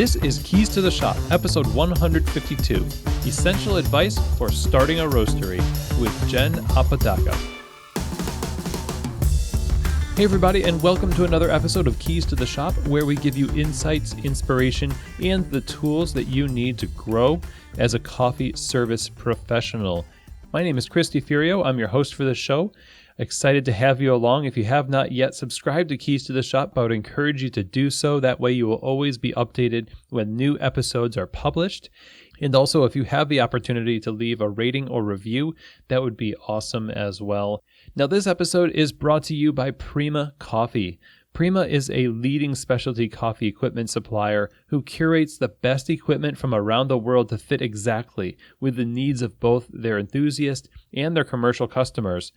This is Keys to the Shop, episode 152, Essential Advice for Starting a Roastery with Jen Apodaca. Hey everybody, and welcome to another episode of Keys to the Shop, where we give you insights, inspiration, and the tools that you need to grow as a coffee service professional. My name is Chris DeFurio. I'm your host for the show. Excited to have you along. If you have not yet subscribed to Keys to the Shop, I would encourage you to do so. That way you will always be updated when new episodes are published. And also, if you have the opportunity to leave a rating or review, that would be awesome as well. Now, this episode is brought to you by Prima Coffee. Prima is a leading specialty coffee equipment supplier who curates the best equipment from around the world to fit exactly with the needs of both their enthusiast and their commercial customers,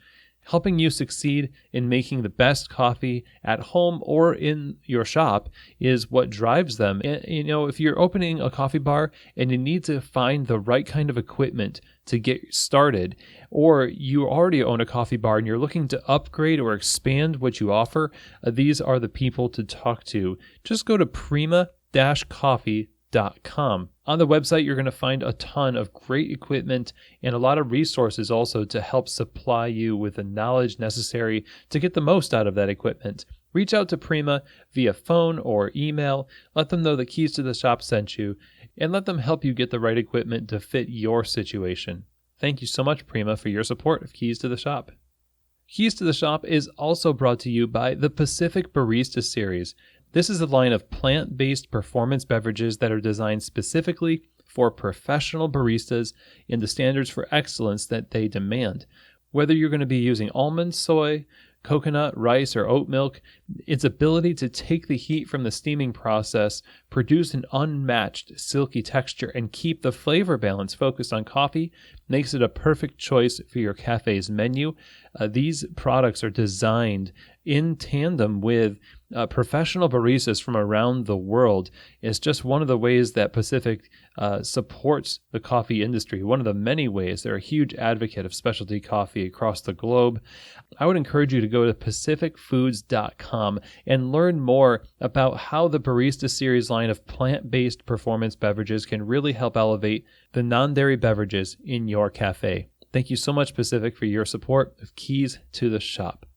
helping you succeed in making the best coffee at home or in your shop is what drives them. And, if you're opening a coffee bar and you need to find the right kind of equipment to get started, or you already own a coffee bar and you're looking to upgrade or expand what you offer, these are the people to talk to. Just go to prima-coffee.com. On the website, you're going to find a ton of great equipment and a lot of resources also to help supply you with the knowledge necessary to get the most out of that equipment. Reach out to Prima via phone or email. Let them know that Keys to the Shop sent you, and let them help you get the right equipment to fit your situation. Thank you so much, Prima, for your support of Keys to the Shop. Keys to the Shop is also brought to you by the Pacific Barista Series. This is a line of plant-based performance beverages that are designed specifically for professional baristas and the standards for excellence that they demand. Whether you're going to be using almond, soy, coconut, rice, or oat milk, its ability to take the heat from the steaming process, produce an unmatched silky texture, and keep the flavor balance focused on coffee makes it a perfect choice for your cafe's menu. These products are designed in tandem with professional baristas from around the world. It's just one of the ways that Pacific supports the coffee industry. One of the many ways. They're a huge advocate of specialty coffee across the globe. I would encourage you to go to pacificfoods.com and learn more about how the Barista Series line of plant-based performance beverages can really help elevate the non-dairy beverages in your cafe. Thank you so much, Pacific, for your support of Keys to the Shop.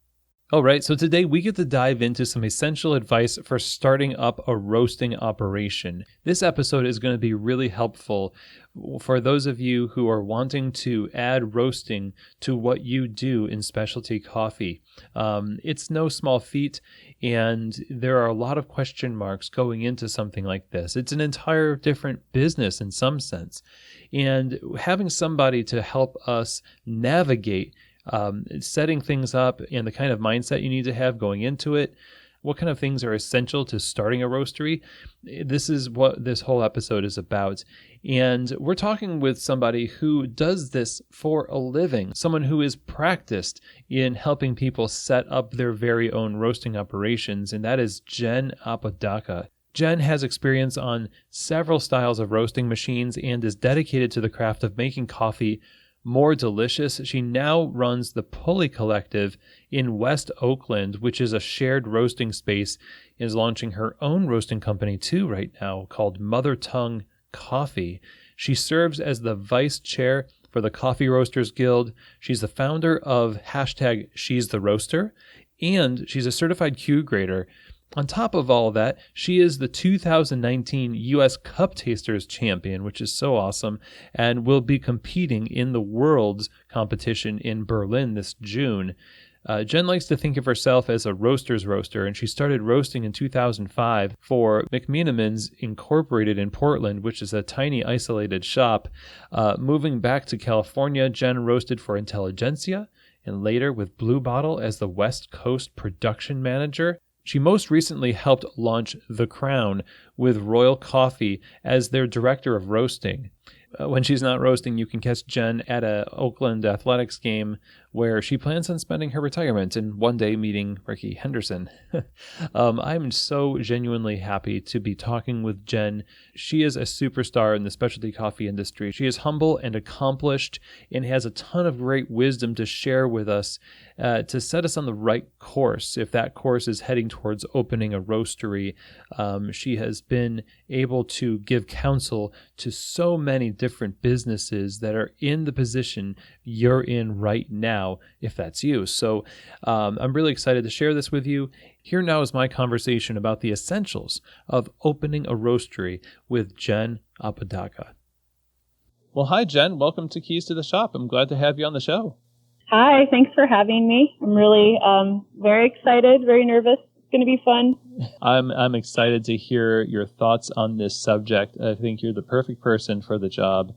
All right, so today we get to dive into some essential advice for starting up a roasting operation. This episode is going to be really helpful for those of you who are wanting to add roasting to what you do in specialty coffee. It's no small feat, and there are a lot of question marks going into something like this. It's an entire different business in some sense, and having somebody to help us navigate setting things up and the kind of mindset you need to have going into it, what kind of things are essential to starting a roastery. This is what this whole episode is about. And we're talking with somebody who does this for a living, someone who is practiced in helping people set up their very own roasting operations, and that is Jen Apodaca. Jen has experience on several styles of roasting machines and is dedicated to the craft of making coffee more delicious. She now runs the Pulley Collective in West Oakland, which is a shared roasting space, and is launching her own roasting company too right now called Mother Tongue Coffee. She serves as the vice chair for the Coffee Roasters Guild. She's the founder of #She'sTheRoaster, and she's a certified Q grader. On top of all of that, she is the 2019 U.S. Cup Tasters champion, which is so awesome, and will be competing in the Worlds competition in Berlin this June. Jen likes to think of herself as a roaster's roaster, and she started roasting in 2005 for McMenamins Incorporated in Portland, which is a tiny isolated shop. Moving back to California, Jen roasted for Intelligentsia, and later with Blue Bottle as the West Coast production manager. She most recently helped launch The Crown with Royal Coffee as their director of roasting. When she's not roasting, you can catch Jen at a Oakland Athletics game where she plans on spending her retirement and one day meeting Ricky Henderson. I'm so genuinely happy to be talking with Jen. She is a superstar in the specialty coffee industry. She is humble and accomplished and has a ton of great wisdom to share with us to set us on the right course. If that course is heading towards opening a roastery, she has been able to give counsel to so many different businesses that are in the position you're in right now, if that's you. So I'm really excited to share this with you. Here now is my conversation about the essentials of opening a roastery with Jen Apodaca. Well, hi, Jen. Welcome to Keys to the Shop. I'm glad to have you on the show. Hi, thanks for having me. I'm really very excited, very nervous. It's going to be fun. I'm excited to hear your thoughts on this subject. I think you're the perfect person for the job.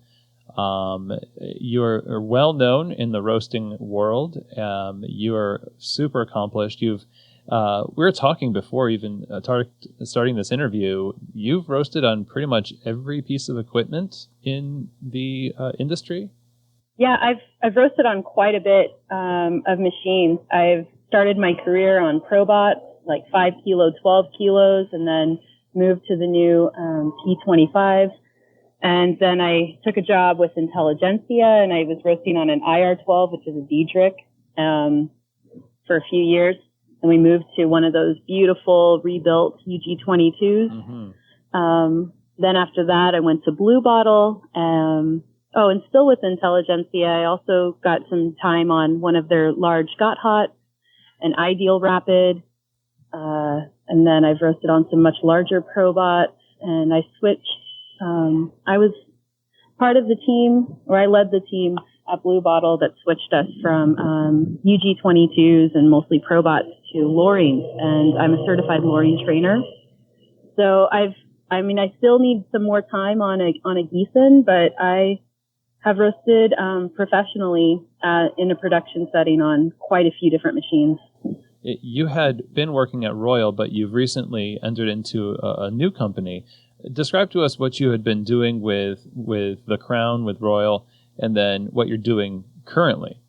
You're well known in the roasting world. You are super accomplished. We were talking before even starting this interview. You've roasted on pretty much every piece of equipment in the industry. Yeah, I've roasted on quite a bit of machines. I've started my career on ProBots, like 5 kilo, 12 kilos, and then moved to the new P25. And then I took a job with Intelligentsia, and I was roasting on an IR12, which is a Diedrich, for a few years. And we moved to one of those beautiful rebuilt UG22s. Mm-hmm. Then after that, I went to Blue Bottle. And still with Intelligentsia, I also got some time on one of their large Got Hot, an Ideal Rapid. And then I've roasted on some much larger ProBots, and I switched. I was part of the team, or I led the team at Blue Bottle that switched us from UG22s and mostly ProBots to Lorings, and I'm a certified Loring trainer. So I still need some more time on a Gießen, but I have roasted professionally in a production setting on quite a few different machines. You had been working at Royal, but you've recently entered into a new company. Describe to us what you had been doing with the Crown, with Royal, and then what you're doing currently.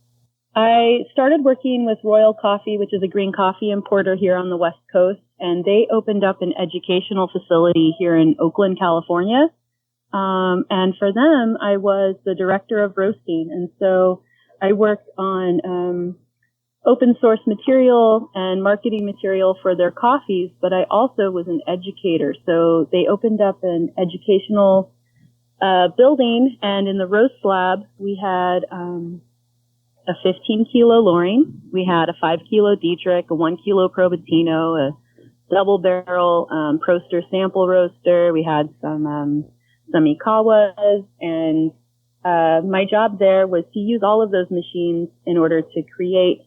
I started working with Royal Coffee, which is a green coffee importer here on the West Coast, and they opened up an educational facility here in Oakland, California. And for them, I was the director of roasting. And so I worked on open source material and marketing material for their coffees, but I also was an educator. So they opened up an educational building, and in the roast lab, we had a 15 kilo Loring, we had a 5 kilo Diedrich, a 1 kilo Probatino, a double barrel Proster sample roaster. We had some Ikawas, and my job there was to use all of those machines in order to create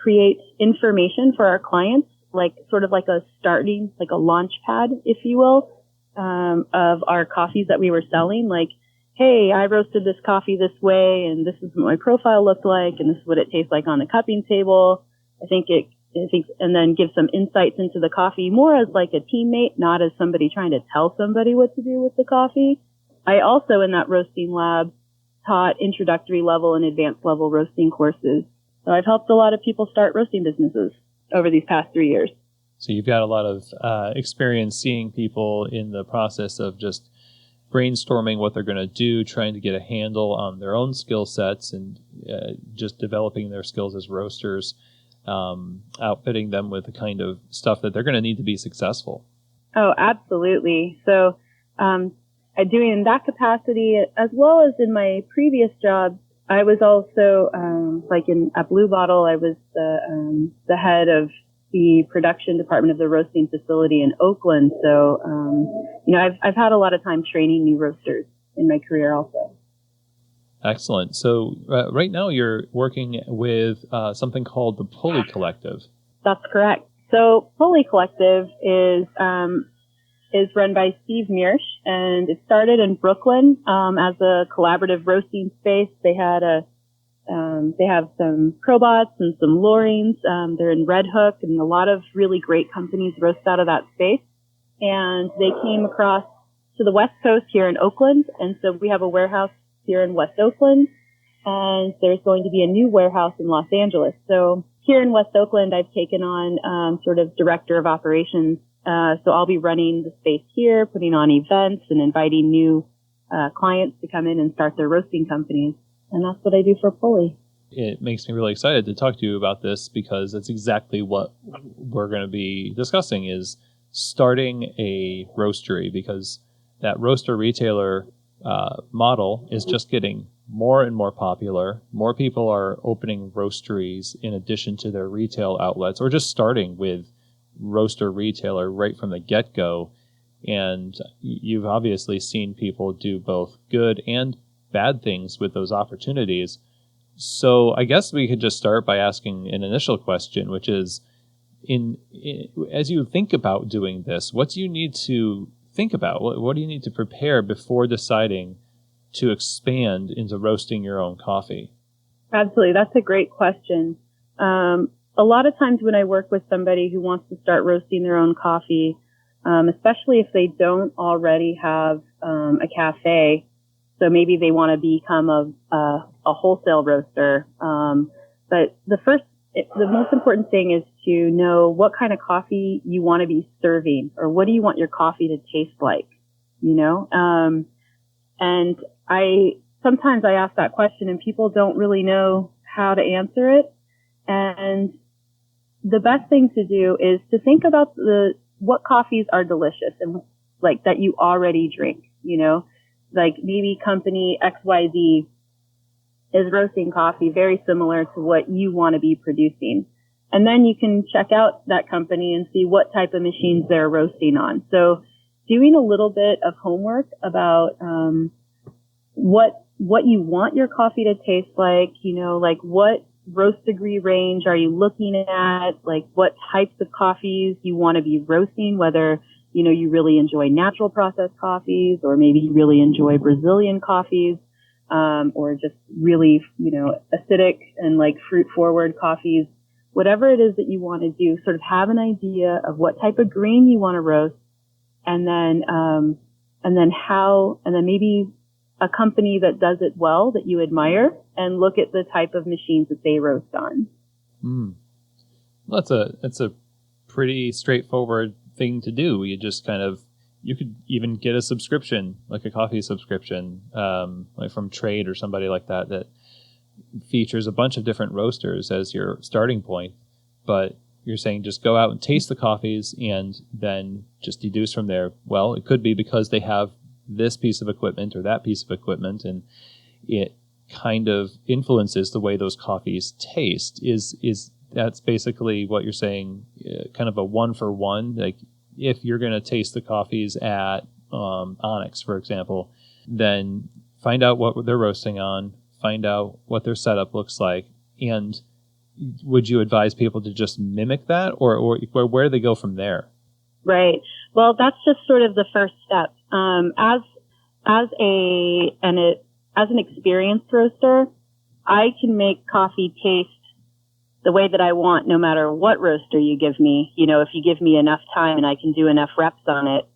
create information for our clients, like a launch pad, if you will, of our coffees that we were selling. Like, hey, I roasted this coffee this way, and this is what my profile looked like, and this is what it tastes like on the cupping table. And then give some insights into the coffee, more as like a teammate, not as somebody trying to tell somebody what to do with the coffee. I also, in that roasting lab, taught introductory level and advanced level roasting courses. So I've helped a lot of people start roasting businesses over these past 3 years. So you've got a lot of experience seeing people in the process of just brainstorming what they're going to do, trying to get a handle on their own skill sets, and just developing their skills as roasters, outfitting them with the kind of stuff that they're going to need to be successful. Oh, absolutely. So doing in that capacity, as well as in my previous jobs, I was also at Blue Bottle, I was the head of the production department of the roasting facility in Oakland. So I've had a lot of time training new roasters in my career also. Excellent. So right now you're working with something called the Pulley Collective. That's correct. So Pulley Collective is run by Steve Mearsh, and it started in Brooklyn as a collaborative roasting space. They have some ProBots and some Lorings. They're in Red Hook, and a lot of really great companies roast out of that space. And they came across to the West Coast here in Oakland, and so we have a warehouse here in West Oakland, and there's going to be a new warehouse in Los Angeles. So here in West Oakland, I've taken on sort of director of operations. So I'll be running the space here, putting on events and inviting new clients to come in and start their roasting companies. And that's what I do for Pulley. It makes me really excited to talk to you about this because that's exactly what we're going to be discussing is starting a roastery, because that roaster retailer model is just getting more and more popular. More people are opening roasteries in addition to their retail outlets, or just starting with roaster retailer right from the get-go. And you've obviously seen people do both good and bad things with those opportunities. So I guess we could just start by asking an initial question, which is, as you think about doing this, what do you need to think about? What do you need to prepare before deciding to expand into roasting your own coffee? Absolutely. That's a great question. A lot of times when I work with somebody who wants to start roasting their own coffee, especially if they don't already have a cafe, so maybe they want to become a wholesale roaster. But the most important thing is to know what kind of coffee you want to be serving, or what do you want your coffee to taste like, you know? And sometimes I ask that question and people don't really know how to answer it. And the best thing to do is to think about what coffees are delicious and like that you already drink, you know? Like maybe company XYZ is roasting coffee very similar to what you want to be producing. And then you can check out that company and see what type of machines they're roasting on. So doing a little bit of homework about what you want your coffee to taste like, you know, like what roast degree range are you looking at, like what types of coffees you want to be roasting, whether you know, you really enjoy natural processed coffees, or maybe you really enjoy Brazilian coffees, or just really, you know, acidic and like fruit forward coffees. Whatever it is that you want to do, sort of have an idea of what type of green you want to roast, and then maybe a company that does it well that you admire, and look at the type of machines that they roast on. Well, that's a pretty straightforward thing to do. You could even get a subscription, like a coffee subscription, like from Trade or somebody like that features a bunch of different roasters as your starting point. But you're saying just go out and taste the coffees and then just deduce from there. Well, it could be because they have this piece of equipment or that piece of equipment, and it kind of influences the way those coffees taste. That's basically what you're saying, kind of a 1-for-1. Like if you're going to taste the coffees at Onyx, for example, then find out what they're roasting on, find out what their setup looks like, and would you advise people to just mimic that, or where do they go from there? Right. Well, that's just sort of the first step. As an experienced roaster, I can make coffee taste the way that I want, no matter what roaster you give me. You know, if you give me enough time and I can do enough reps on it.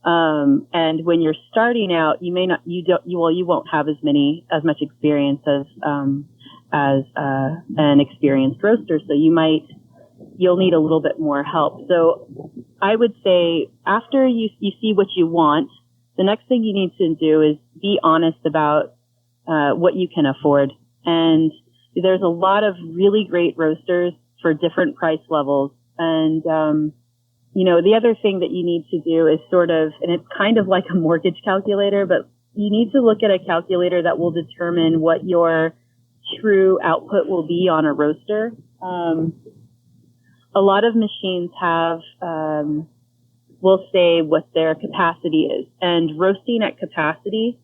And when you're starting out, you won't have as much experience as an experienced roaster. So you'll need a little bit more help. So I would say after you see what you want, the next thing you need to do is be honest about what you can afford. And there's a lot of really great roasters for different price levels. And, you know, the other thing that you need to do is and it's kind of like a mortgage calculator, but you need to look at a calculator that will determine what your true output will be on a roaster. A lot of machines will say what their capacity is, and roasting at capacity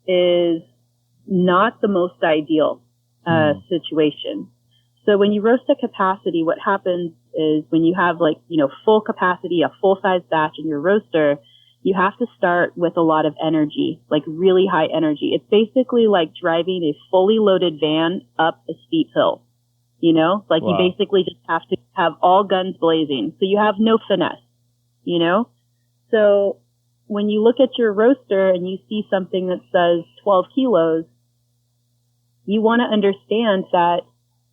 is not the most ideal situation. So when you roast at capacity, what happens is when you have full capacity, a full size batch in your roaster, you have to start with a lot of energy, like really high energy. It's basically like driving a fully loaded van up a steep hill, you know, like wow. You basically just have to have all guns blazing. So you have no finesse, you know? So when you look at your roaster and you see something that says 12 kilos, you want to understand that,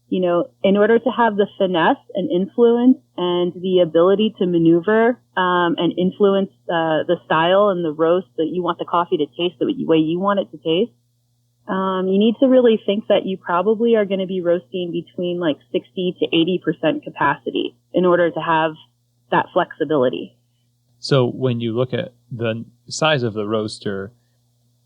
you know, in order to have the finesse and influence and the ability to maneuver and influence the style and the roast that you want the coffee to taste the way you want it to taste, you need to really think that you probably are going to be roasting between like 60 to 80% capacity in order to have that flexibility. So when you look at the size of the roaster,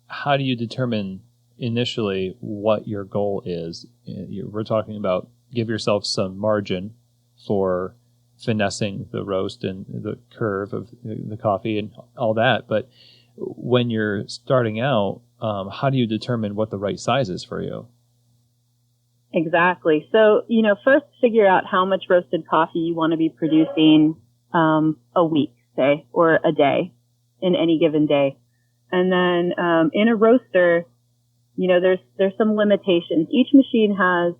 how do you determine initially what your goal is? We're talking about give yourself some margin for finessing the roast and the curve of the coffee and all that. But when you're starting out, how do you determine what the right size is for you? Exactly. So, you know, first figure out how much roasted coffee you want to be producing a week, say, or a day in any given day. And then in a roaster, you know, there's some limitations. Each machine has,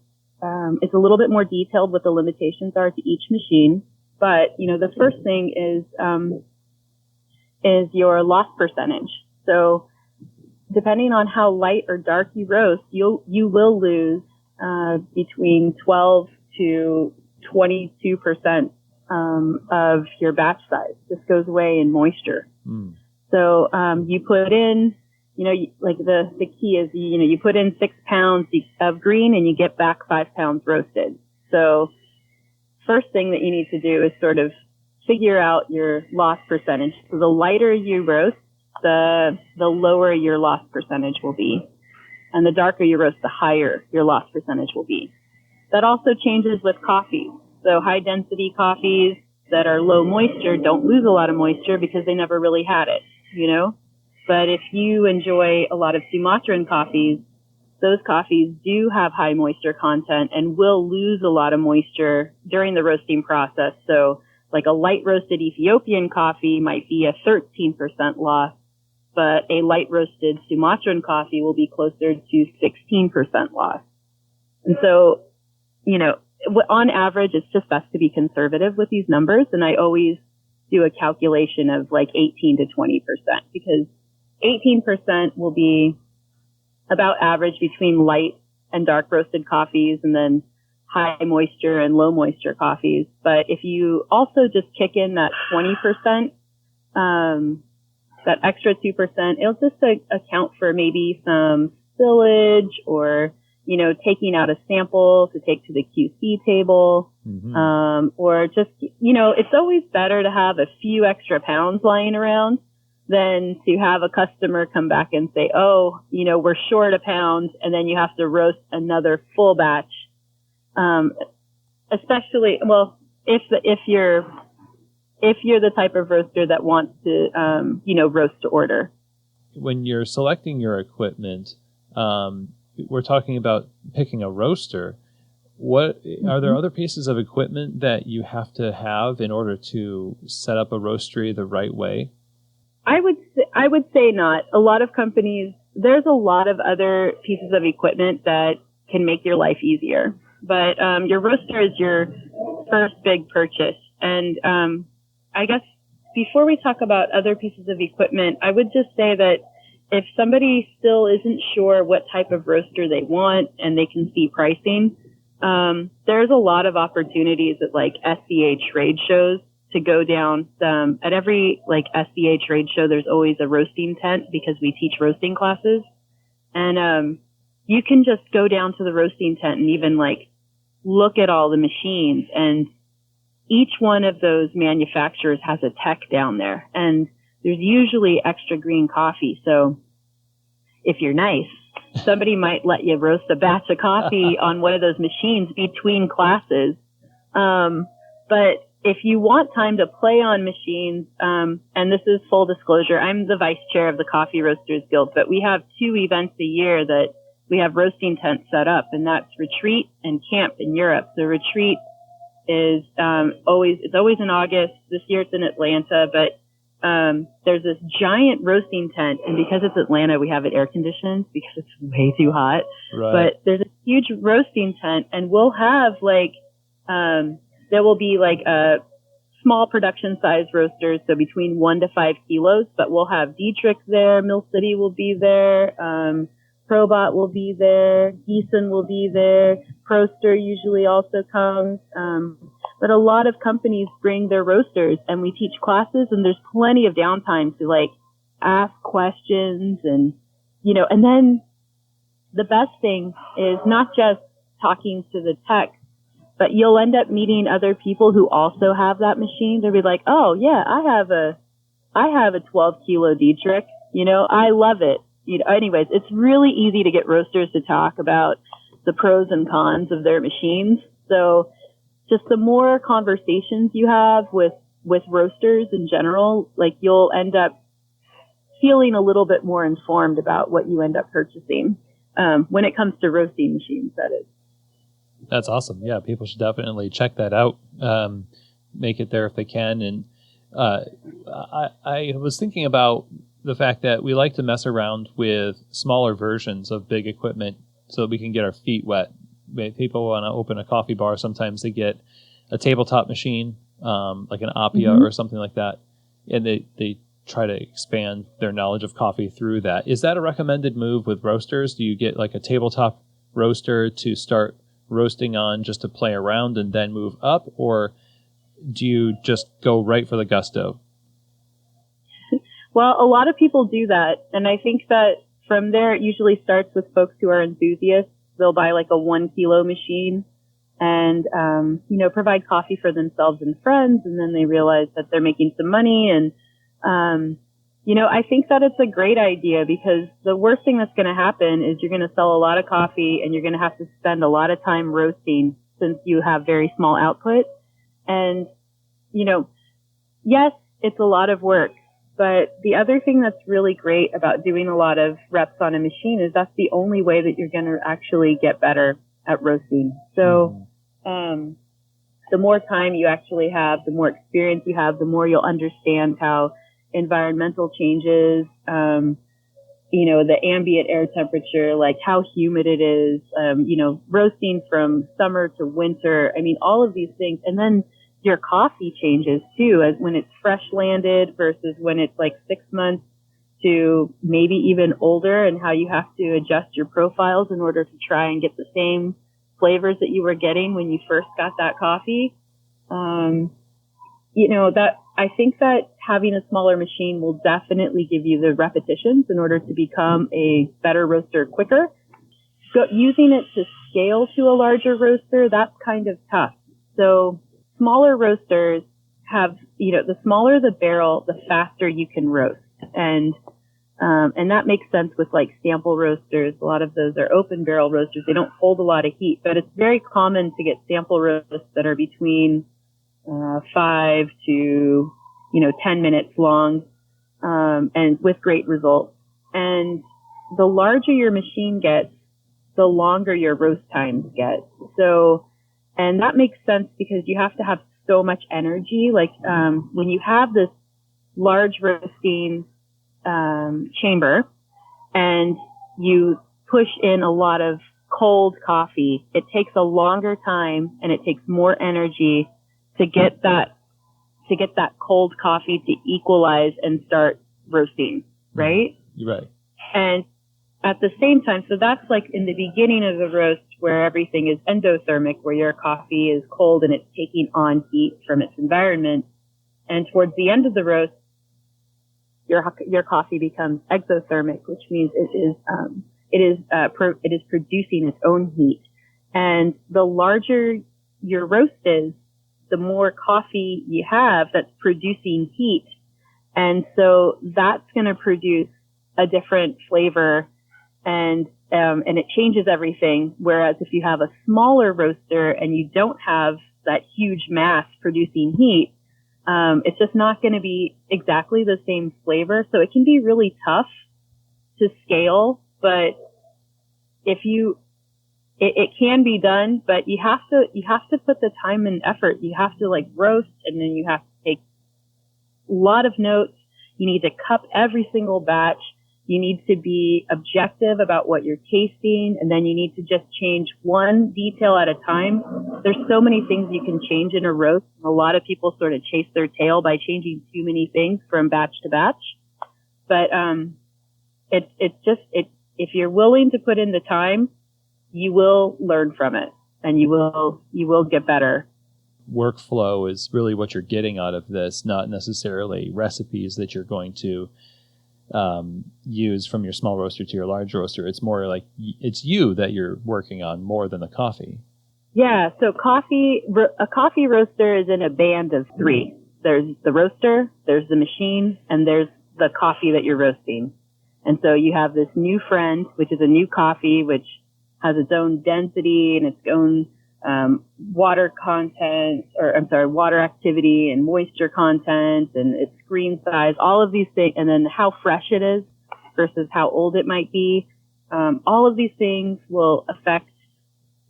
it's a little bit more detailed what the limitations are to each machine. But, you know, the first thing is your loss percentage. So depending on how light or dark you roast, you will lose between 12 to 22% of your batch size. This goes away in moisture. Mm. So you put in, you know, like the key is, you know, you put in 6 pounds of green and you get back 5 pounds roasted. So first thing that you need to do is sort of figure out your loss percentage. So the lighter you roast, the lower your loss percentage will be. And the darker you roast, the higher your loss percentage will be. That also changes with coffee. So high density coffees that are low moisture don't lose a lot of moisture because they never really had it, you know? But if you enjoy a lot of Sumatran coffees, those coffees do have high moisture content and will lose a lot of moisture during the roasting process. So like a light roasted Ethiopian coffee might be a 13% loss, but a light roasted Sumatran coffee will be closer to 16% loss. And so, you know, on average, it's just best to be conservative with these numbers. And I always do a calculation of like 18 to 20% because 18% will be about average between light and dark roasted coffees and then high moisture and low moisture coffees. But if you also just kick in that 20%, that extra 2%, it'll just account for maybe some spillage or, you know, taking out a sample to take to the QC table, or just, you know, it's always better to have a few extra pounds lying around than to have a customer come back and say, oh, you know, we're short a pound, and then you have to roast another full batch. Especially, well, if you're the type of roaster that wants to, you know, roast to order. When you're selecting your equipment, we're talking about picking a roaster. What are there other pieces of equipment that you have to have in order to set up a roastery the right way? I would say not. A lot of companies, there's a lot of other pieces of equipment that can make your life easier. But your roaster is your first big purchase. And I guess before we talk about other pieces of equipment, I would just say that if somebody still isn't sure what type of roaster they want and they can see pricing, there's a lot of opportunities at like SCA trade shows to go down. At every like SCA trade show, there's always a roasting tent because we teach roasting classes. And you can just go down to the roasting tent and even like look at all the machines, and each one of those manufacturers has a tech down there, and there's usually extra green coffee. So if you're nice, somebody might let you roast a batch of coffee on one of those machines between classes. But if you want time to play on machines, and this is full disclosure, I'm the vice chair of the Coffee Roasters Guild, but we have 2 events a year that we have roasting tents set up, and that's retreat and camp in Europe. The retreat is always in August. This year it's in Atlanta, but there's this giant roasting tent, and because it's Atlanta, we have it air conditioned because it's way too hot. Right. But there's a huge roasting tent, and we'll have like there will be like a small production size roasters, so between 1 to 5 kilos. But we'll have Dietrich there, Mill City will be there. Probot will be there. Gießen will be there. Proster usually also comes. But a lot of companies bring their roasters, and we teach classes, and there's plenty of downtime to like ask questions, and and then the best thing is not just talking to the tech, but you'll end up meeting other people who also have that machine. They'll be like, oh yeah, I have a 12 kilo Dietrich. I love it. Anyways, it's really easy to get roasters to talk about the pros and cons of their machines. So just the more conversations you have with roasters in general, like you'll end up feeling a little bit more informed about what you end up purchasing when it comes to roasting machines, that is. That's awesome. Yeah, people should definitely check that out. Make it there if they can. And I was thinking about the fact that we like to mess around with smaller versions of big equipment so that we can get our feet wet. If people want to open a coffee bar, sometimes they get a tabletop machine, like an Appia or something like that, and they try to expand their knowledge of coffee through that. Is that a recommended move with roasters? Do you get like a tabletop roaster to start roasting on just to play around and then move up, or do you just go right for the gusto? Well, a lot of people do that, and I think that from there it usually starts with folks who are enthusiasts. They'll buy like a 1 kilo machine and provide coffee for themselves and friends, and then they realize that they're making some money. And I think that it's a great idea, because the worst thing that's going to happen is you're going to sell a lot of coffee and you're going to have to spend a lot of time roasting since you have very small output. And, yes, it's a lot of work, but the other thing that's really great about doing a lot of reps on a machine is that's the only way that you're going to actually get better at roasting. So, the more time you actually have, the more experience you have, the more you'll understand how environmental changes, the ambient air temperature, like how humid it is, roasting from summer to winter. I mean, all of these things. And then your coffee changes too, as when it's fresh landed versus when it's like 6 months to maybe even older, and how you have to adjust your profiles in order to try and get the same flavors that you were getting when you first got that coffee. That I think that having a smaller machine will definitely give you the repetitions in order to become a better roaster quicker. So using it to scale to a larger roaster, that's kind of tough. So smaller roasters have, the smaller the barrel, the faster you can roast. And that makes sense with like sample roasters. A lot of those are open barrel roasters. They don't hold a lot of heat, but it's very common to get sample roasts that are between 5 to 10 minutes long, and with great results. And the larger your machine gets, the longer your roast times get. So, and that makes sense because you have to have so much energy. Like, when you have this large roasting, chamber and you push in a lot of cold coffee, it takes a longer time and it takes more energy to get that cold coffee to equalize and start roasting, right? Right. And at the same time, so that's like in the beginning of the roast where everything is endothermic, where your coffee is cold and it's taking on heat from its environment. And towards the end of the roast, your coffee becomes exothermic, which means it is producing its own heat. And the larger your roast is, the more coffee you have that's producing heat. And so that's going to produce a different flavor, and it changes everything. Whereas if you have a smaller roaster and you don't have that huge mass producing heat, it's just not going to be exactly the same flavor. So it can be really tough to scale, but it can be done, but you have to put the time and effort. You have to like roast, and then you have to take a lot of notes. You need to cup every single batch. You need to be objective about what you're tasting, and then you need to just change one detail at a time. There's so many things you can change in a roast. A lot of people sort of chase their tail by changing too many things from batch to batch. But it if you're willing to put in the time, you will learn from it, and you will get better. Workflow is really what you're getting out of this, not necessarily recipes that you're going to use from your small roaster to your large roaster. It's more like it's you that you're working on more than the coffee. Yeah. So a coffee roaster is in a band of three. There's the roaster, there's the machine, and there's the coffee that you're roasting. And so you have this new friend, which is a new coffee, which has its own density and its own water content, water activity and moisture content and its screen size, all of these things, and then how fresh it is versus how old it might be. All of these things will affect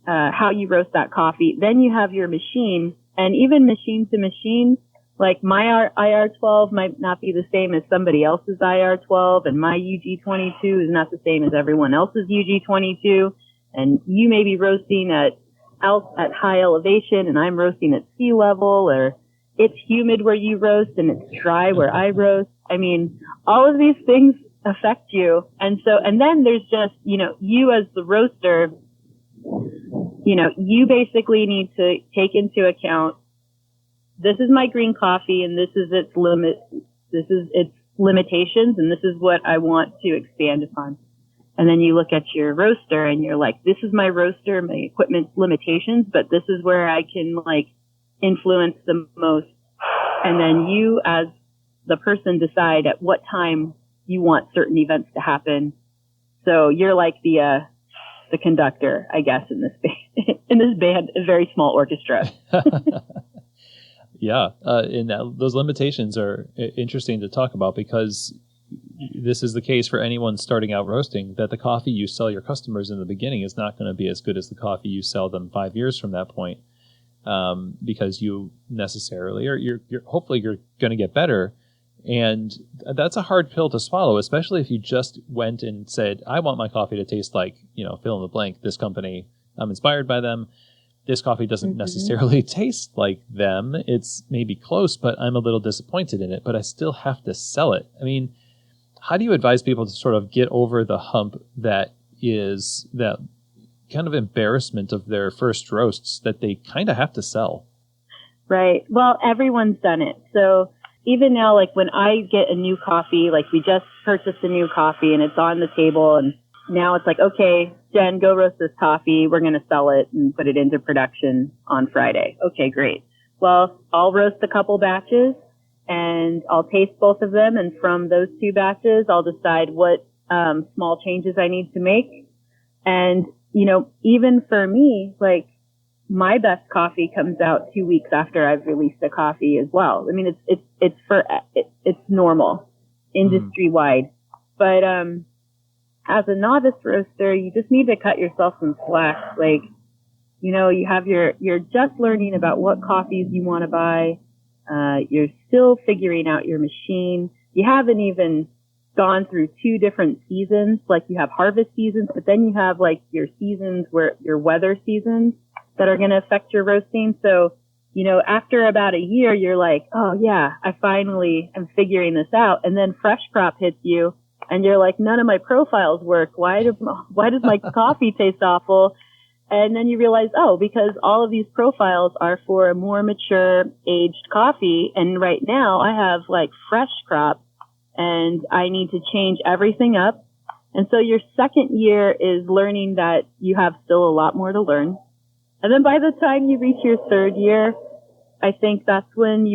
how you roast that coffee. Then you have your machine, and even machine to machine, like my IR12 might not be the same as somebody else's IR12, and my UG22 is not the same as everyone else's UG22. And you may be roasting at high elevation, and I'm roasting at sea level, or it's humid where you roast and it's dry where I roast. I mean, all of these things affect you. And then there's just, you as the roaster, you basically need to take into account, this is my green coffee and this is its limitations, and this is what I want to expand upon. And then you look at your roaster and you're like, this is my roaster, my equipment's limitations, but this is where I can influence the most. And then you as the person decide at what time you want certain events to happen. So you're like the conductor, I guess, in this band, a very small orchestra. Yeah. And those limitations are interesting to talk about, because this is the case for anyone starting out roasting, that the coffee you sell your customers in the beginning is not going to be as good as the coffee you sell them 5 years from that point, because you necessarily, or hopefully you're going to get better. And that's a hard pill to swallow, especially if you just went and said, I want my coffee to taste like, fill in the blank, this company, I'm inspired by them. This coffee doesn't necessarily taste like them. It's maybe close, but I'm a little disappointed in it, but I still have to sell it. I mean, how do you advise people to sort of get over the hump that is that kind of embarrassment of their first roasts that they kind of have to sell? Right. Well, everyone's done it. So even now, when I get a new coffee, we just purchased a new coffee and it's on the table, and now it's okay, Jen, go roast this coffee. We're going to sell it and put it into production on Friday. Okay, great. Well, I'll roast a couple batches and I'll taste both of them. And from those two batches, I'll decide what small changes I need to make. And, even for me, my best coffee comes out 2 weeks after I've released a coffee as well. I mean, it's normal, industry wide. But as a novice roaster, you just need to cut yourself some slack. You're just learning about what coffees you want to buy. You're still figuring out your machine. You haven't even gone through 2 different seasons. You have harvest seasons, but then you have your seasons where your weather seasons that are going to affect your roasting. So, after about a year, you're like, oh yeah, I finally am figuring this out. And then fresh crop hits you and you're like, none of my profiles work. Why does my coffee taste awful? And then you realize, because all of these profiles are for a more mature aged coffee. And right now I have fresh crop and I need to change everything up. And so your second year is learning that you have still a lot more to learn. And then by the time you reach your third year, I think that's when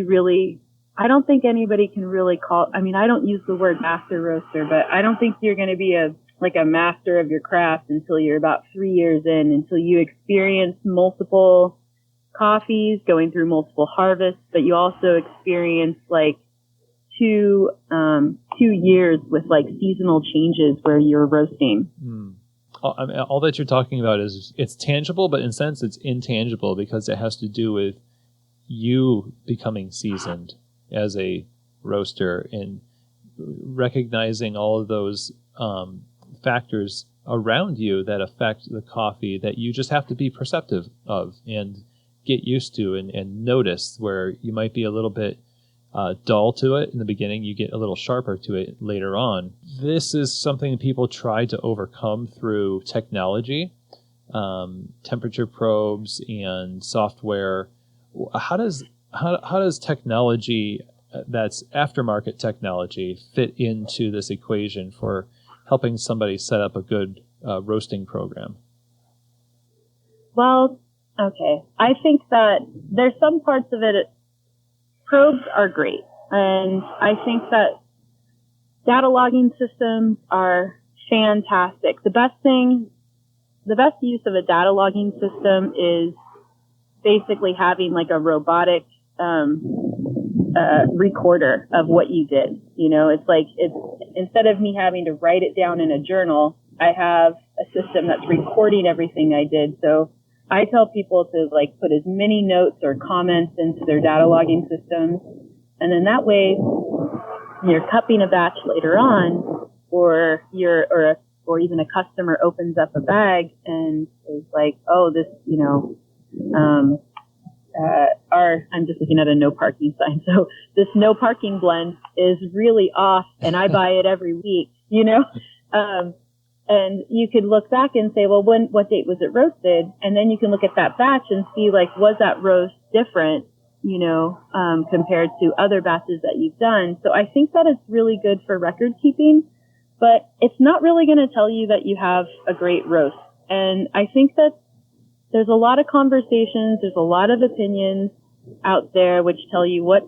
I don't think anybody can really I don't use the word master roaster, but I don't think you're going to be a master of your craft until you're about 3 years in, until you experience multiple coffees, going through multiple harvests, but you also experience 2 years with seasonal changes where you're roasting. All that you're talking about it's tangible, but in a sense it's intangible, because it has to do with you becoming seasoned as a roaster and recognizing all of those factors around you that affect the coffee that you just have to be perceptive of and get used to and notice, where you might be a little bit dull to it in the beginning. You get a little sharper to it later on. This is something people try to overcome through technology, temperature probes and software. How does technology that's aftermarket technology fit into this equation for helping somebody set up a good roasting program? Well, okay. I think that there's some parts of it. Probes are great. And I think that data logging systems are fantastic. The best use of a data logging system is basically having like a robotic recorder of what you did. It's instead of me having to write it down in a journal, I have a system that's recording everything I did. So I tell people to like put as many notes or comments into their data logging systems, and then that way you're cupping a batch later on, or even a customer opens up a bag and is like, oh, this, I'm just looking at a no parking sign. So this no parking blend is really off, and I buy it every week, and you could look back and say, well, what date was it roasted? And then you can look at that batch and see, like, was that roast different, compared to other batches that you've done? So I think that it's really good for record keeping, but it's not really going to tell you that you have a great roast. And I think that there's a lot of conversations, there's a lot of opinions out there which tell you what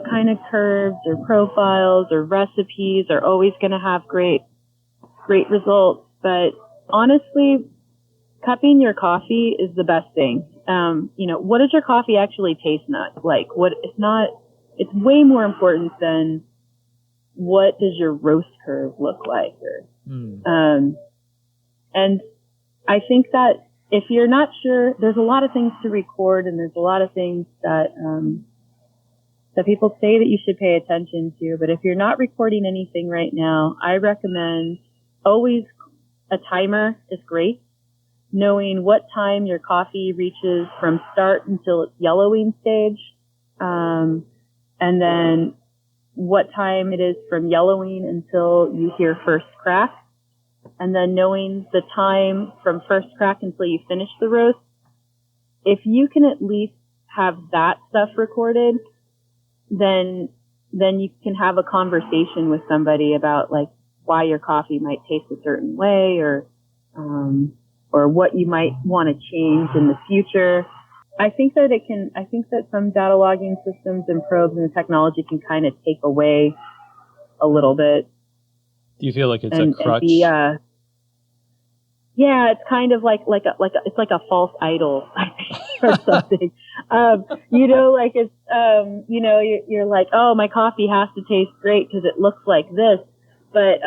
kind of curves or profiles or recipes are always going to have great results. But honestly, cupping your coffee is the best thing. What does your coffee actually taste like? It's way more important than what does your roast curve look like? And I think that if you're not sure, there's a lot of things to record, and there's a lot of things that people say that you should pay attention to. But if you're not recording anything right now, I recommend always a timer is great. Knowing what time your coffee reaches from start until its yellowing stage, and then what time it is from yellowing until you hear first crack, and then knowing the time from first crack until you finish the roast. If you can at least have that stuff recorded, then you can have a conversation with somebody about like why your coffee might taste a certain way, or what you might want to change in the future. I think that some data logging systems and probes and the technology can kind of take away a little bit. Do you feel like it's a crutch? Yeah, it's kind of like it's like a false idol, I think, or something. You're like, oh, my coffee has to taste great because it looks like this. But,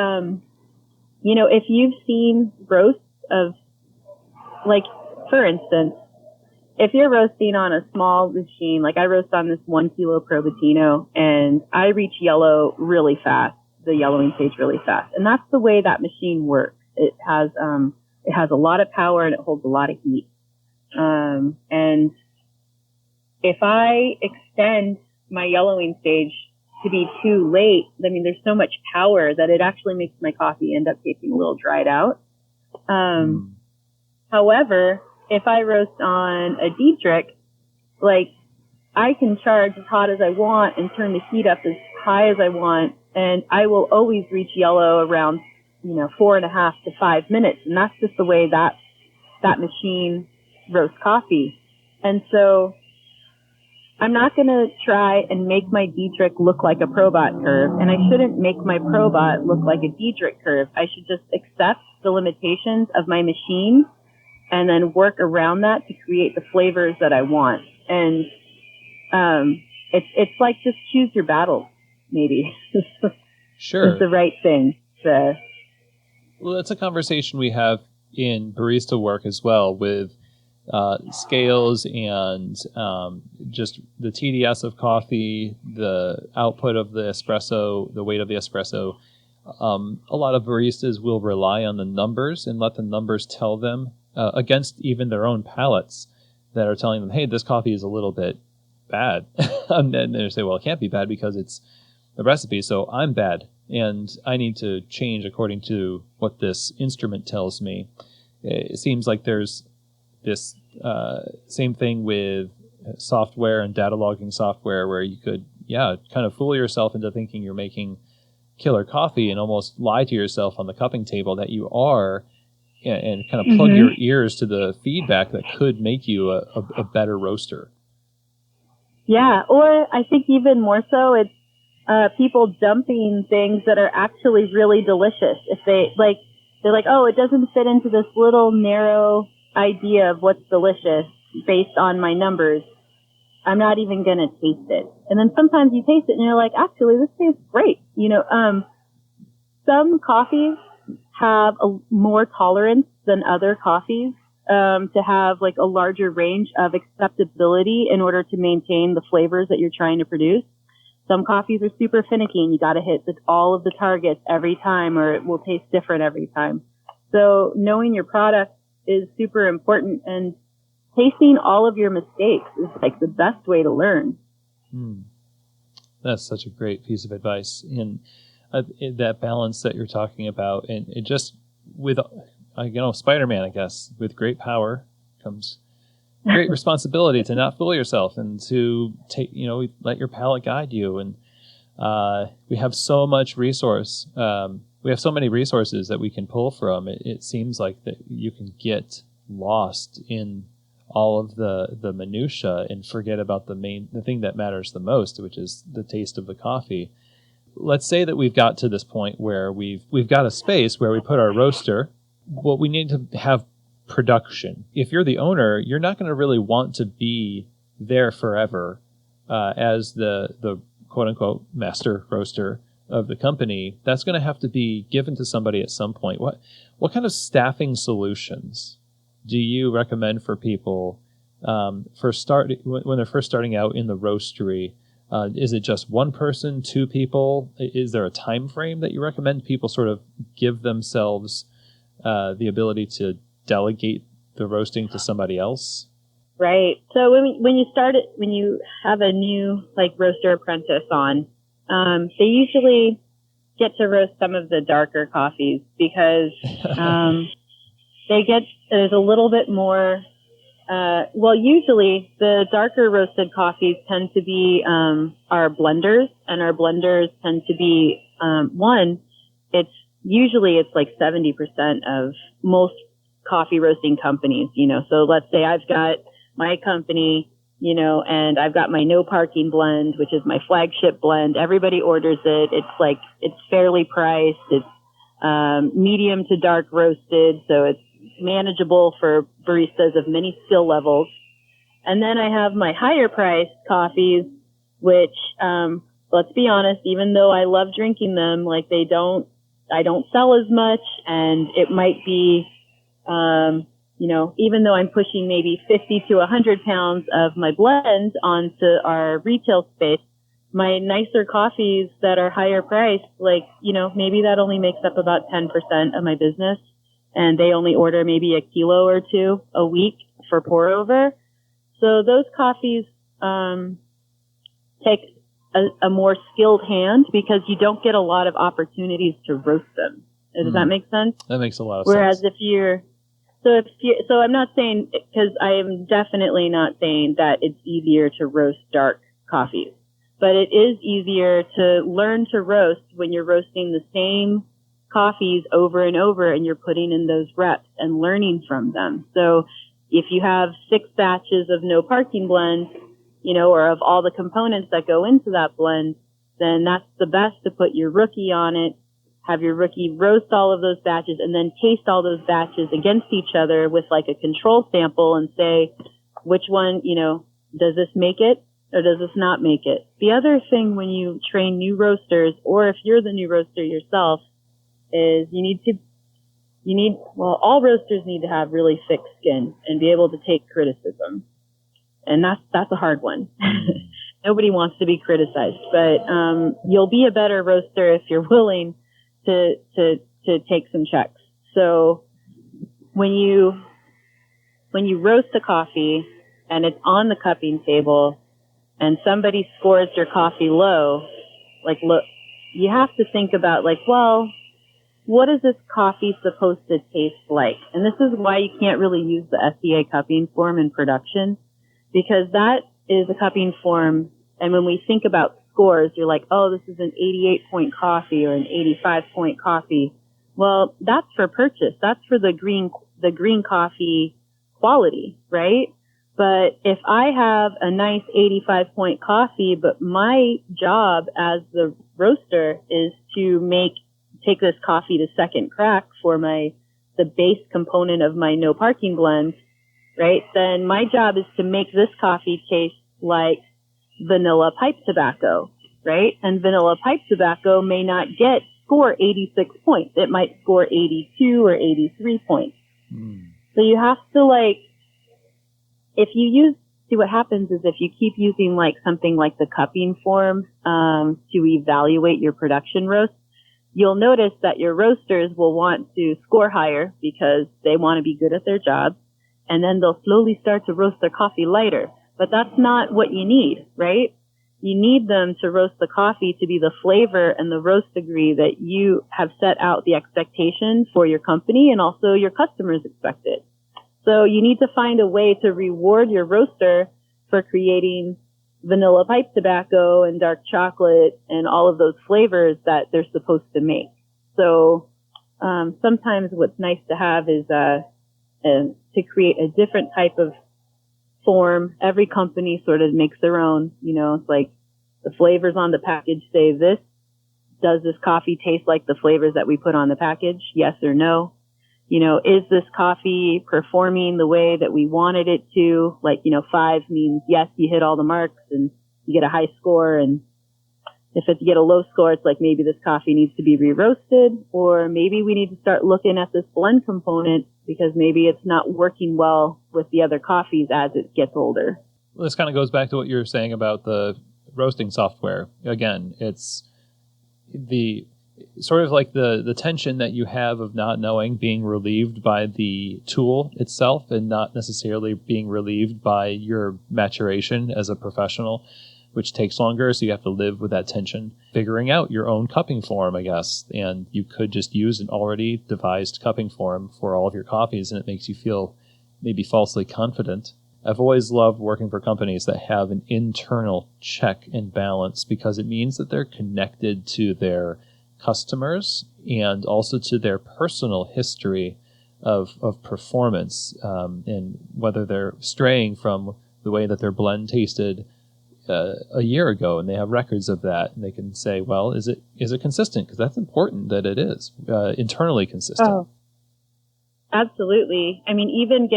if you've seen roasts of, like, for instance, if you're roasting on a small machine, like I roast on this 1 kilo Probatino, and I reach yellow really fast, the yellowing stage really fast. And that's the way that machine works. It has a lot of power and it holds a lot of heat. And if I extend my yellowing stage to be too late, there's so much power that it actually makes my coffee end up tasting a little dried out. However, if I roast on a Diedrich, like I can charge as hot as I want and turn the heat up as high as I want, and I will always reach yellow around 4.5 to 5 minutes. And that's just the way that machine roasts coffee. And so I'm not going to try and make my Diedrich look like a Probot curve, and I shouldn't make my Probot look like a Diedrich curve. I should just accept the limitations of my machine and then work around that to create the flavors that I want. And it's like just choose your battles, maybe. Sure. It's the right thing. Well, that's a conversation we have in barista work as well, with scales and just the TDS of coffee, the output of the espresso, the weight of the espresso. A lot of baristas will rely on the numbers and let the numbers tell them against even their own palates that are telling them, hey, this coffee is a little bit bad. And then they say, well, it can't be bad because it's the recipe, so I'm bad, and I need to change according to what this instrument tells me. It seems like there's this same thing with software and data logging software where you could, kind of fool yourself into thinking you're making killer coffee and almost lie to yourself on the cupping table that you are, and kind of plug your ears to the feedback that could make you a better roaster. Yeah, or I think even more so, it's people dumping things that are actually really delicious. If they're like, oh, it doesn't fit into this little narrow idea of what's delicious based on my numbers, I'm not even going to taste it. And then sometimes you taste it and you're like, actually, this tastes great. Some coffees have more tolerance than other coffees to have like a larger range of acceptability in order to maintain the flavors that you're trying to produce. Some coffees are super finicky and you got to hit all of the targets every time or it will taste different every time. So knowing your product is super important, and tasting all of your mistakes is like the best way to learn. That's such a great piece of advice. And that balance that you're talking about, and it just with, Spider-Man, I guess, with great power comes great responsibility to not fool yourself and to take, let your palate guide you. And we have so much resource. We have so many resources that we can pull from. It seems like that you can get lost in all of the minutia and forget about the thing that matters the most, which is the taste of the coffee. Let's say that we've got to this point where we've got a space where we put our roaster. Well, we need to have production. If you're the owner, you're not going to really want to be there forever as the quote unquote master roaster of the company. That's going to have to be given to somebody at some point. What kind of staffing solutions do you recommend for people when they're first starting out in the roastery? Is it just one person, two people? Is there a time frame that you recommend people sort of give themselves the ability to delegate the roasting to somebody else? Right. So when you have a new like roaster apprentice on, they usually get to roast some of the darker coffees because there's a little bit more. Usually the darker roasted coffees tend to be our blenders, and our blenders tend to be it's like 70% of most coffee roasting companies. So let's say I've got my company, and I've got my no parking blend, which is my flagship blend. Everybody orders it. It's fairly priced. It's medium to dark roasted, so it's manageable for baristas of many skill levels. And then I have my higher priced coffees, which, let's be honest, even though I love drinking them, I don't sell as much, and it might be, even though I'm pushing maybe 50 to 100 pounds of my blend onto our retail space, my nicer coffees that are higher priced, maybe that only makes up about 10% of my business, and they only order maybe a kilo or two a week for pour over. So those coffees take a more skilled hand because you don't get a lot of opportunities to roast them. Does that make sense? That makes a lot of sense. Whereas so I'm not saying, because I am definitely not saying that it's easier to roast dark coffees, but it is easier to learn to roast when you're roasting the same coffees over and over and you're putting in those reps and learning from them. So if you have 6 batches of no parking blend, or of all the components that go into that blend, then that's the best to put your rookie on it, have your rookie roast all of those batches, and then taste all those batches against each other with like a control sample and say, which one, does this make it or does this not make it? The other thing when you train new roasters, or if you're the new roaster yourself, is all roasters need to have really thick skin and be able to take criticism. And that's a hard one. Nobody wants to be criticized, but you'll be a better roaster if you're willing to take some checks. So when you roast the coffee and it's on the cupping table and somebody scores your coffee low, like, look, you have to think about, like, well, what is this coffee supposed to taste like? And this is why you can't really use the SEA cupping form in production, because that is a cupping form. And when we think about scores, you're like, oh, this is an 88-point coffee or an 85-point coffee. Well, that's for purchase. That's for the green coffee quality, right? But if I have a nice 85-point coffee, but my job as the roaster is to take this coffee to second crack for the base component of my no parking blend, right? Then my job is to make this coffee taste like vanilla pipe tobacco, right? And vanilla pipe tobacco may not score 86 points. It might score 82 or 83 points. So you have to what happens is if you keep using something like the cupping form to evaluate your production roast, you'll notice that your roasters will want to score higher because they want to be good at their job, and then they'll slowly start to roast their coffee lighter. But that's not what you need, right? You need them to roast the coffee to be the flavor and the roast degree that you have set out the expectation for your company, and also your customers expect it. So you need to find a way to reward your roaster for creating vanilla pipe tobacco and dark chocolate and all of those flavors that they're supposed to make. So sometimes what's nice to have is to create a different type of form. Every company sort of makes their own. It's like the flavors on the package say this. Does this coffee taste like the flavors that we put on the package? Yes or no? Is this coffee performing the way that we wanted it to? 5 means yes, you hit all the marks and you get a high score. And if you get a low score, it's like maybe this coffee needs to be re-roasted, or maybe we need to start looking at this blend component because maybe it's not working well with the other coffees as it gets older. Well, this kind of goes back to what you were saying about the roasting software. Again, it's the sort of like the tension that you have of not knowing being relieved by the tool itself and not necessarily being relieved by your maturation as a professional, which takes longer. So you have to live with that tension, figuring out your own cupping form, I guess. And you could just use an already devised cupping form for all of your coffees, and it makes you feel maybe falsely confident. I've always loved working for companies that have an internal check and balance, because it means that they're connected to their customers and also to their personal history of performance, and whether they're straying from the way that their blend tasted a year ago, and they have records of that, and they can say, well, is it consistent? Because that's important that it is internally consistent. Oh, absolutely. I mean, even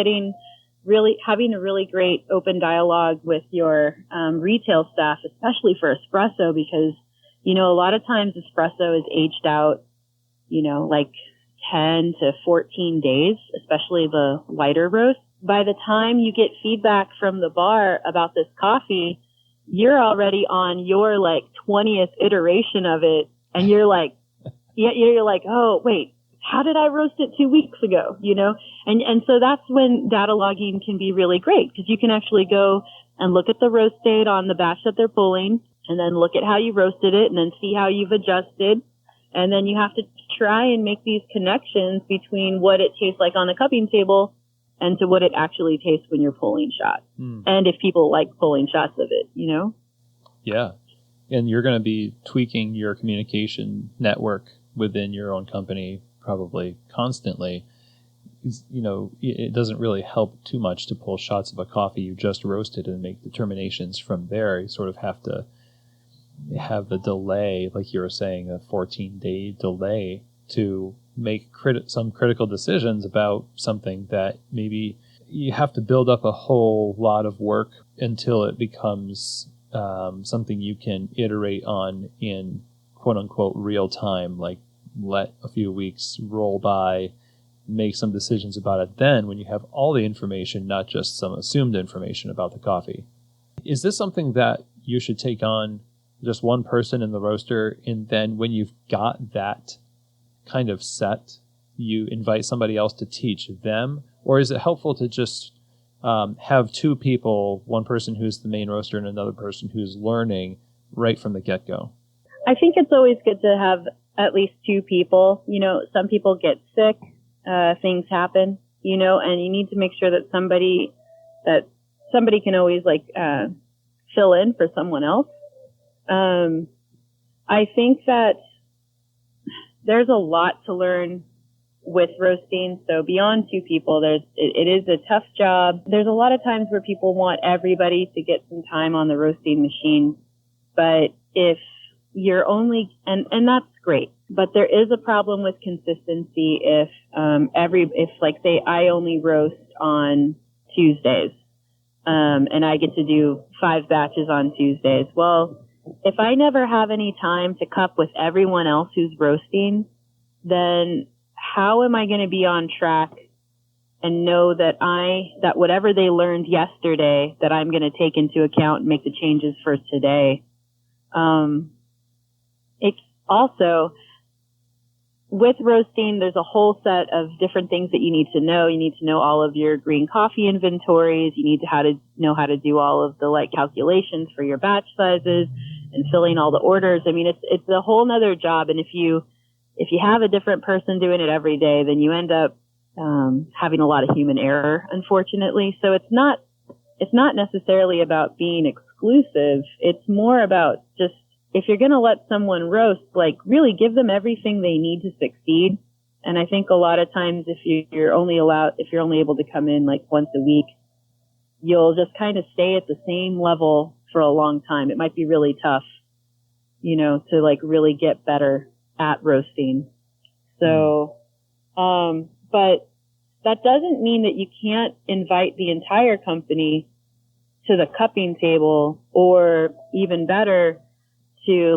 having a really great open dialogue with your retail staff, especially for espresso, because a lot of times espresso is aged out, 10 to 14 days, especially the lighter roast. By the time you get feedback from the bar about this coffee, you're already on your 20th iteration of it. And you're like, oh, wait, how did I roast it 2 weeks ago? And so that's when data logging can be really great, because you can actually go and look at the roast date on the batch that they're pulling, and then look at how you roasted it, and then see how you've adjusted. And then you have to try and make these connections between what it tastes like on the cupping table and to what it actually tastes when you're pulling shots. And if people like pulling shots of it, Yeah. And you're going to be tweaking your communication network within your own company probably constantly. It doesn't really help too much to pull shots of a coffee you just roasted and make determinations from there. You sort of have to have the delay, like you were saying, a 14-day delay to make some critical decisions about something that maybe you have to build up a whole lot of work until it becomes something you can iterate on in quote-unquote real time, like let a few weeks roll by, make some decisions about it then when you have all the information, not just some assumed information about the coffee. Is this something that you should take on just one person in the roaster, and then when you've got that kind of set, you invite somebody else to teach them? Or is it helpful to just have two people, one person who's the main roaster and another person who's learning right from the get-go? I think it's always good to have at least two people. You know, some people get sick, things happen, you know, and you need to make sure that somebody can always fill in for someone else. I think that there's a lot to learn with roasting. So beyond two people, it is a tough job. There's a lot of times where people want everybody to get some time on the roasting machine. But if you're only, and that's great, but there is a problem with consistency if say I only roast on Tuesdays, and I get to do 5 batches on Tuesdays. Well, if I never have any time to cup with everyone else who's roasting, then how am I going to be on track and know that whatever they learned yesterday that I'm going to take into account and make the changes for today? It's also, with roasting, there's a whole set of different things that you need to know. You need to know all of your green coffee inventories. You need to know how to do all of the calculations for your batch sizes and filling all the orders. I mean, it's a whole nother job. And if you have a different person doing it every day, then you end up having a lot of human error, unfortunately. So it's not necessarily about being exclusive. It's more about just, if you're going to let someone roast, really give them everything they need to succeed. And I think a lot of times if you're only able to come in once a week, you'll just kind of stay at the same level for a long time. It might be really tough, to really get better at roasting. So, but that doesn't mean that you can't invite the entire company to the cupping table, or even better, to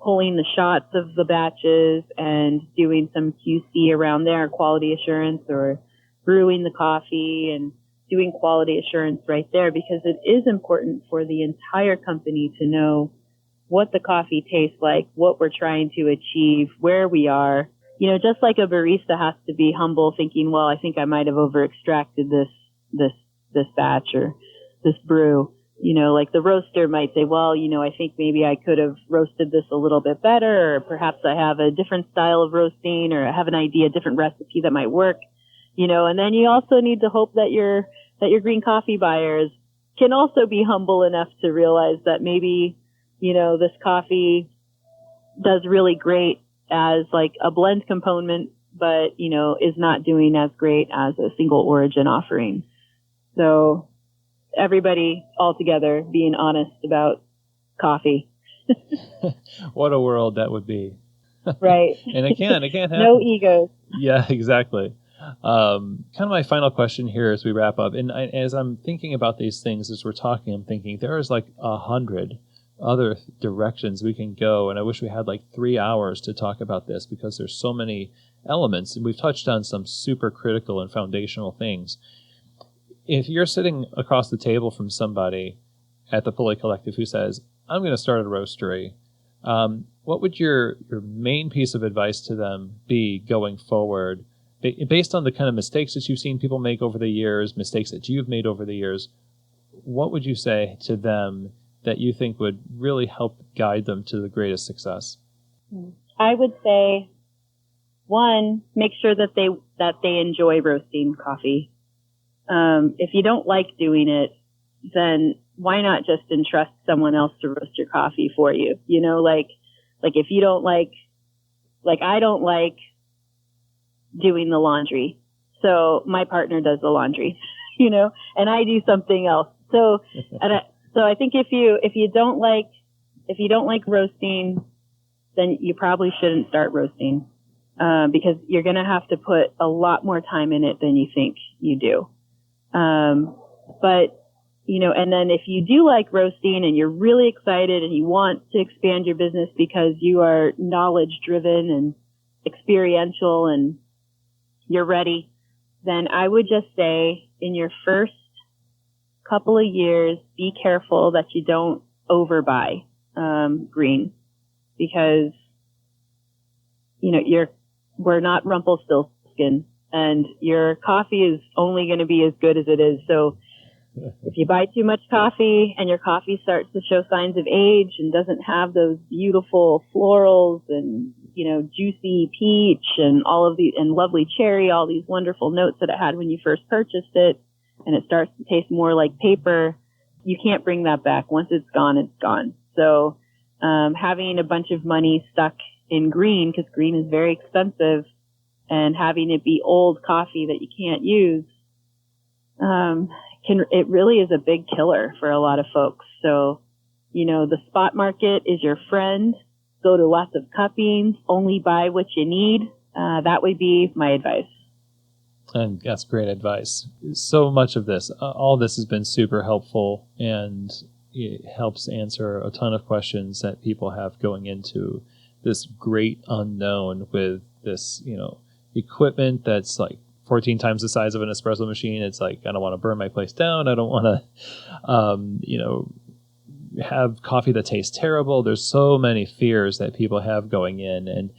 pulling the shots of the batches and doing some QC around there, quality assurance, or brewing the coffee and doing quality assurance right there, because it is important for the entire company to know what the coffee tastes like, what we're trying to achieve, where we are. Just like a barista has to be humble, thinking, well, I think I might have over extracted this batch or this brew. The roaster might say, well, I think maybe I could have roasted this a little bit better, or perhaps I have a different style of roasting, or I have an idea, a different recipe that might work, and then you also need to hope that your green coffee buyers can also be humble enough to realize that maybe, this coffee does really great as a blend component, but, is not doing as great as a single origin offering. So everybody all together being honest about coffee. What a world that would be. Right. And it can't happen. No egos. Yeah, exactly. Kind of my final question here as we wrap up. And as I'm thinking about these things, as we're talking, I'm thinking there is 100 other directions we can go. And I wish we had 3 hours to talk about this, because there's so many elements. And we've touched on some super critical and foundational things. If you're sitting across the table from somebody at the Pulley Collective who says, I'm going to start a roastery, what would your main piece of advice to them be going forward, based on the kind of mistakes that you've seen people make over the years, mistakes that you've made over the years? What would you say to them that you think would really help guide them to the greatest success? I would say, one, make sure that they enjoy roasting coffee. If you don't like doing it, then why not just entrust someone else to roast your coffee for you? If you don't I don't like doing the laundry, so my partner does the laundry, and I do something else. So, so I think if you don't like roasting, then you probably shouldn't start roasting, because you're going to have to put a lot more time in it than you think you do. But, and then if you do like roasting and you're really excited and you want to expand your business because you are knowledge driven and experiential and you're ready, then I would just say in your first couple of years, be careful that you don't overbuy, green, because, we're not Rumpelstiltskin. and your coffee is only going to be as good as it is. So if you buy too much coffee and your coffee starts to show signs of age and doesn't have those beautiful florals and, juicy peach and all of these, and lovely cherry, all these wonderful notes that it had when you first purchased it, and it starts to taste more like paper, you can't bring that back. Once it's gone, it's gone. So having a bunch of money stuck in green, because green is very expensive, and having it be old coffee that you can't use, it really is a big killer for a lot of folks. So, the spot market is your friend. Go to lots of cuppings, only buy what you need. That would be my advice. And that's great advice. So much of this, all this has been super helpful, and it helps answer a ton of questions that people have going into this great unknown with this, equipment that's like 14 times the size of an espresso machine. It's like, I don't want to burn my place down. I don't want to, have coffee that tastes terrible. There's so many fears that people have going in, and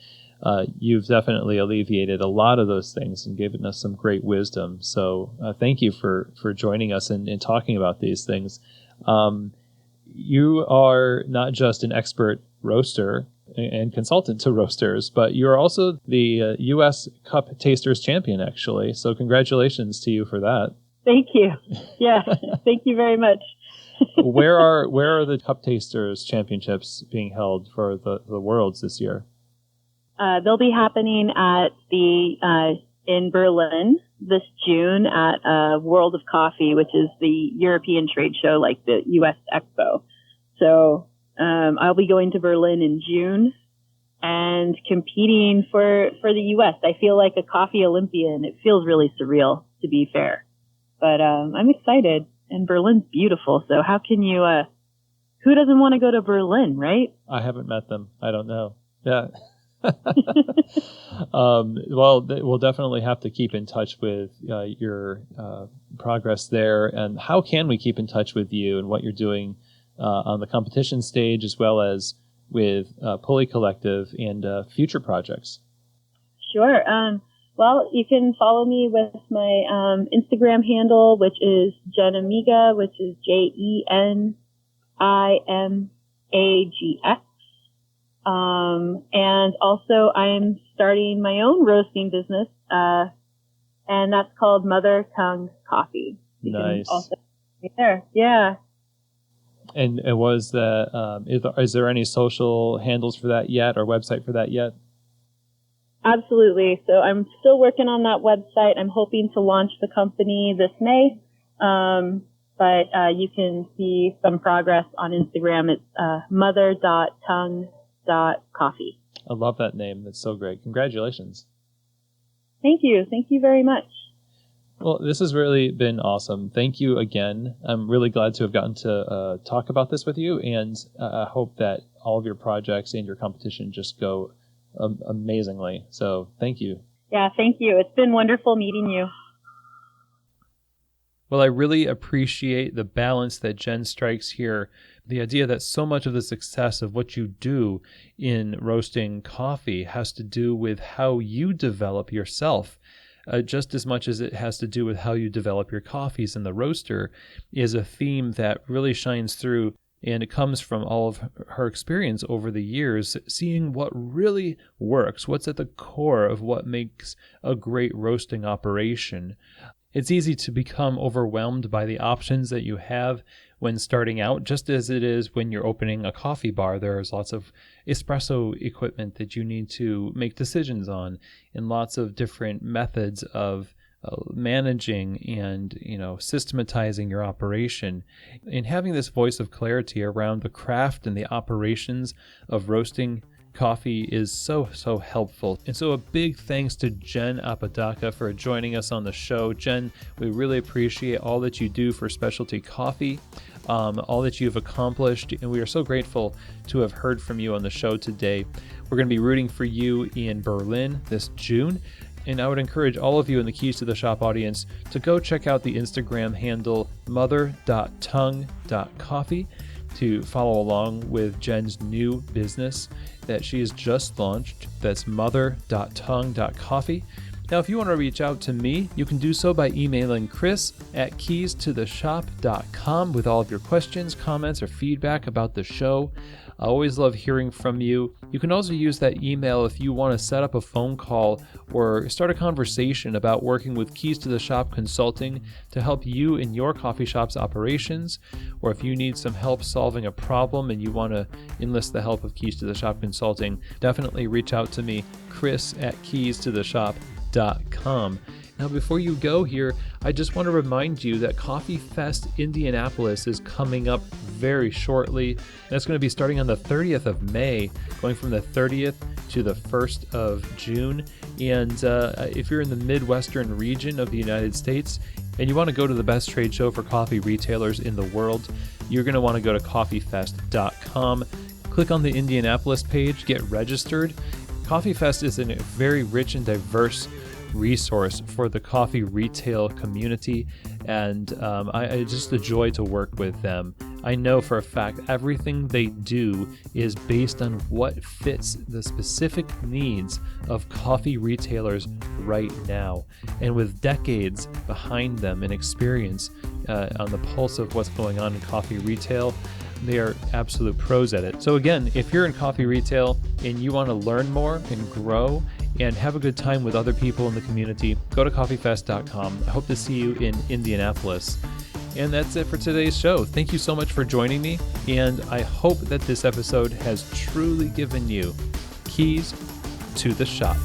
you've definitely alleviated a lot of those things and given us some great wisdom. So thank you for joining us and talking about these things. You are not just an expert roaster and consultant to roasters, but you're also the U.S. Cup Tasters champion, actually. So congratulations to you for that. Thank you. Yeah, thank you very much. Where are the Cup Tasters championships being held for the Worlds this year? They'll be happening at in Berlin this June at World of Coffee, which is the European trade show, like the U.S. Expo. So I'll be going to Berlin in June and competing for the U.S. I feel like a coffee Olympian. It feels really surreal, to be fair. But I'm excited, and Berlin's beautiful. So how can you, who doesn't want to go to Berlin, right? I haven't met them. I don't know. Yeah. Well, we'll definitely have to keep in touch with your progress there. And how can we keep in touch with you and what you're doing on the competition stage, as well as with Pulley Collective and future projects? Sure. Well, you can follow me with my Instagram handle, which is Jenamiga, which is JENIMAGX. And also I'm starting my own roasting business, and that's called Mother Tongue Coffee. You nice. Also there. Yeah. And was that, is there any social handles for that yet, or website for that yet? Absolutely. So I'm still working on that website. I'm hoping to launch the company this May. But you can see some progress on Instagram. It's mother.tongue.coffee. I love that name. That's so great. Congratulations. Thank you. Thank you very much. Well, this has really been awesome. Thank you again. I'm really glad to have gotten to talk about this with you, and I hope that all of your projects and your competition just go amazingly. So thank you. Yeah, thank you. It's been wonderful meeting you. Well, I really appreciate the balance that Jen strikes here. The idea that so much of the success of what you do in roasting coffee has to do with how you develop yourself. Just as much as it has to do with how you develop your coffees in the roaster, is a theme that really shines through, and it comes from all of her experience over the years, seeing what really works, what's at the core of what makes a great roasting operation. It's easy to become overwhelmed by the options that you have when starting out, just as it is when you're opening a coffee bar. There's lots of espresso equipment that you need to make decisions on, and lots of different methods of managing and systematizing your operation. And having this voice of clarity around the craft and the operations of roasting coffee is so helpful. And so a big thanks to Jen Apodaca for joining us on the show. Jen, we really appreciate all that you do for specialty coffee, all that you've accomplished, and we are so grateful to have heard from you on the show today. We're going to be rooting for you in Berlin this June, and I would encourage all of you in the Keys to the Shop audience to go check out the Instagram handle mother.tongue.coffee to follow along with Jen's new business that she has just launched. That's mother.tongue.coffee. Now, if you want to reach out to me, you can do so by emailing chris@keystotheshop.com with all of your questions, comments, or feedback about the show. I always love hearing from you. You can also use that email if you want to set up a phone call or start a conversation about working with Keys to the Shop Consulting to help you in your coffee shop's operations, or if you need some help solving a problem and you want to enlist the help of Keys to the Shop Consulting, definitely reach out to me, chris@keystotheshop.com. Now, before you go here, I just want to remind you that Coffee Fest Indianapolis is coming up very shortly. That's going to be starting on the 30th of May, going from the 30th to the 1st of June. And if you're in the Midwestern region of the United States and you want to go to the best trade show for coffee retailers in the world, you're going to want to go to coffeefest.com. Click on the Indianapolis page, get registered. Coffee Fest is a very rich and diverse resource for the coffee retail community, and it's just a joy to work with them. I know for a fact everything they do is based on what fits the specific needs of coffee retailers right now. And with decades behind them and experience on the pulse of what's going on in coffee retail, they are absolute pros at it. So again, if you're in coffee retail and you want to learn more and grow and have a good time with other people in the community, go to coffeefest.com. I hope to see you in Indianapolis. And that's it for today's show. Thank you so much for joining me, and I hope that this episode has truly given you keys to the shop.